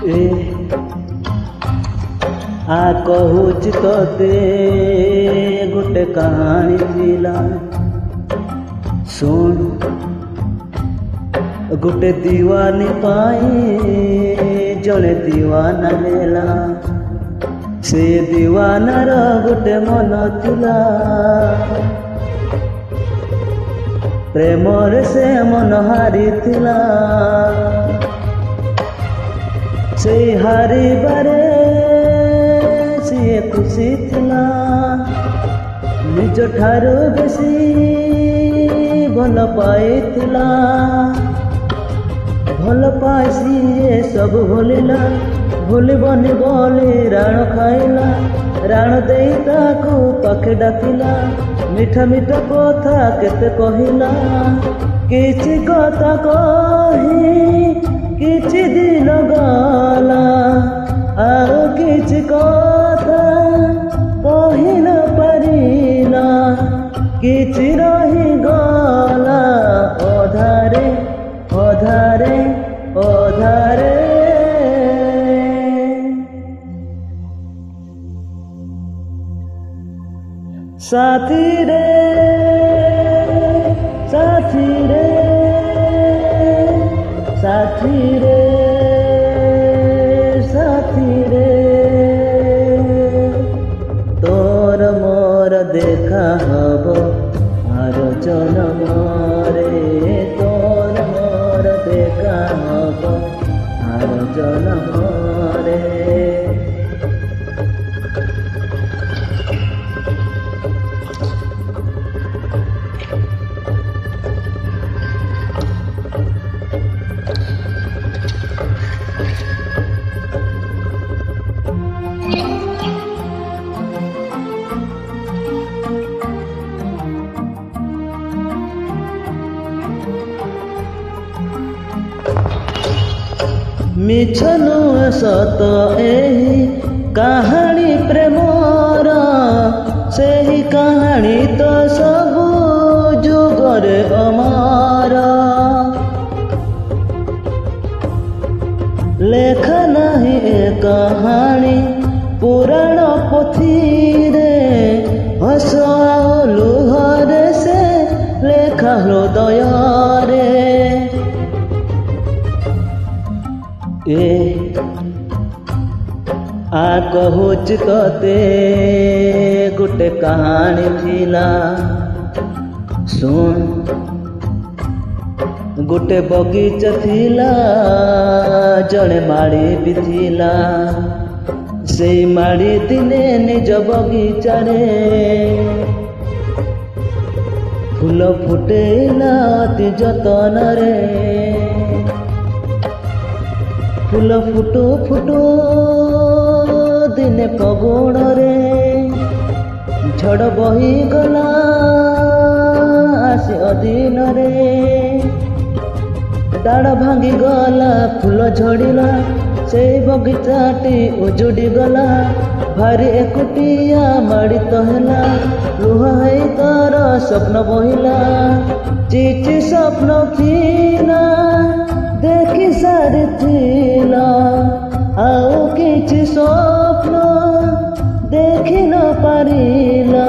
आ कहूच तोते गोटे कहानी थिला सुन गोटे दीवानी पाई जड़े दीवाना हेला से दीवानार गोटे मन थिला प्रेमरे से मन हारी थिला से हारी बारे सी खुशी थिला निज ठारू बेसी भल पाइथिला भल पाई सी सब भूलिला भूलबनी बोली राण खाइला राण देई ताकू पाखे डाकिला मिठा मिठा कथा केते कहिला किछि कथा कही किछि दिन गला आउ किछि कथा कहि न पारिला किछि रही गला अधारे अधारे अधारे साथी रे साथी रे साथी रे साथी रे तोर मोर देखा हब आर जन्म रे तोर मोर देखा हब आर जन्म रे मिछ नुहे सत एही कहानी प्रेमर सेही कहानी तो सबु जुगरे अमर लेखा नहीं ए कहानी पुराण पोथी रे हस लुहरे से लेखा हृदय रे आ कहूच तोते गोटे कहानी थिला सुन गोटे बगीचा थिला जड़े माड़ी भी थिला से माड़ी दिने निज बगीचा रे फूल फुटेला अति जतन रे फूल फुटो फुटो दिने पगुण रे झड़ बही गला आसी अधीन रे डाड़ भांगी गला फूल झड़िला से बगीचाटी उजुड़ी गला भारी एकुटिया माड़ी तो हेला लुह है तार स्वप्न बहिला चिची स्वप्न थिला देखी सारी थिला आउ किछि स्वप्न देखी न पारिला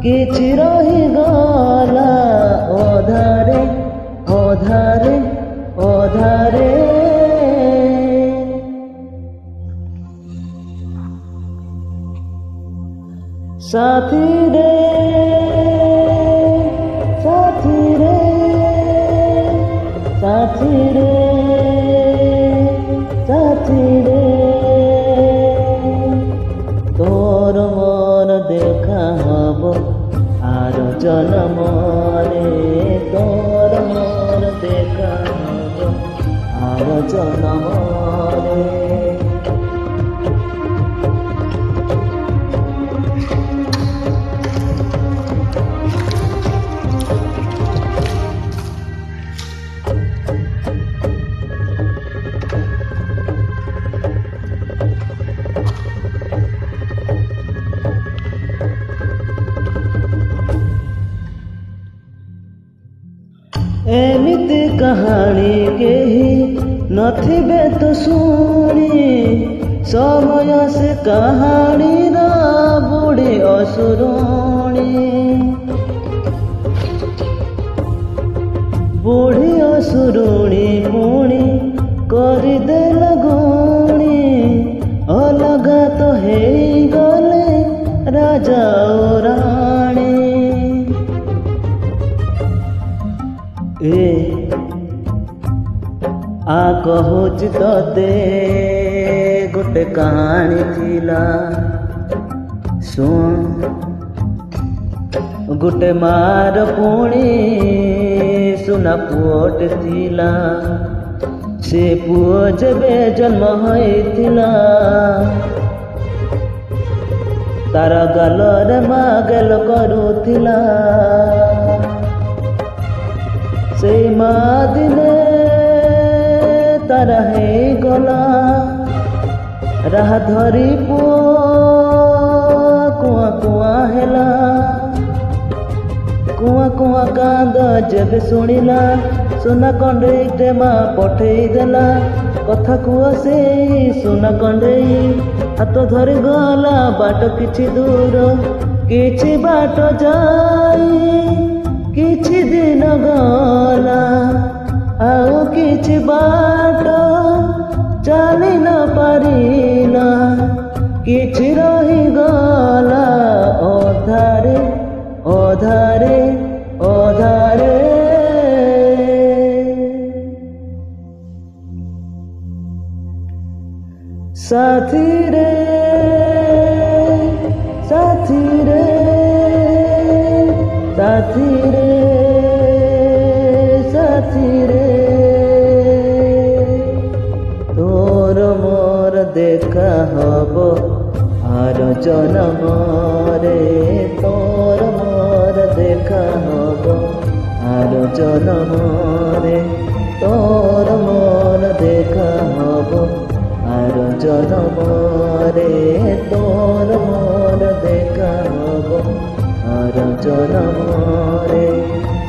किछि रही गला अधारे अधारे अधारे साथी रे साथी रे साथी रे साथी रे तोर मोर देखा हब आर जन्म रे तोर मोर देखा हब आर जन्म रे एमिति कहानी केही नथिबे तो शुणी समय से कहानी बुढ़ी असुरुणी बुढ़ी असुरुणी पुणी करदेल गुणी अलगा तो हे गले राजा ओ राणी आ कहूच तते गोटे कहानी थिला सुन गोटे मार पुणी सुना पुओटे थिला से पुओ जबे जन्म होइथिला तार गालरे मागेल करुथिला से मा दिने तारा हे गला राह धरी पुओ कुआ कुआ हेला कुआ कुआ कांद जेबे सुनिला सुना कंडेईटे माँ पठेई देला कथा कुआ से सुना कंडेई हाथ धरी गला बाट किछि दूर किछि बाट जाई किछि दिन गला आउ किछि बाट चली न पारिला किछि रही गला अधारे अधारे अधारे साथी रे साथी रे साथी रे साथी रे तोर मोर देखा हब आर जन्म रे तोर मोर देखा हब आर जन्म रे तोर मोर देखा हब आर जन्म रे तोर मोर देखा हब आर जन्म रे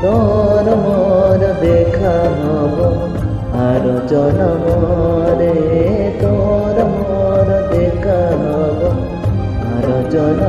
तोर मोर देखा हब आर जन्म रे तोर मोर देखा हब आर जन्म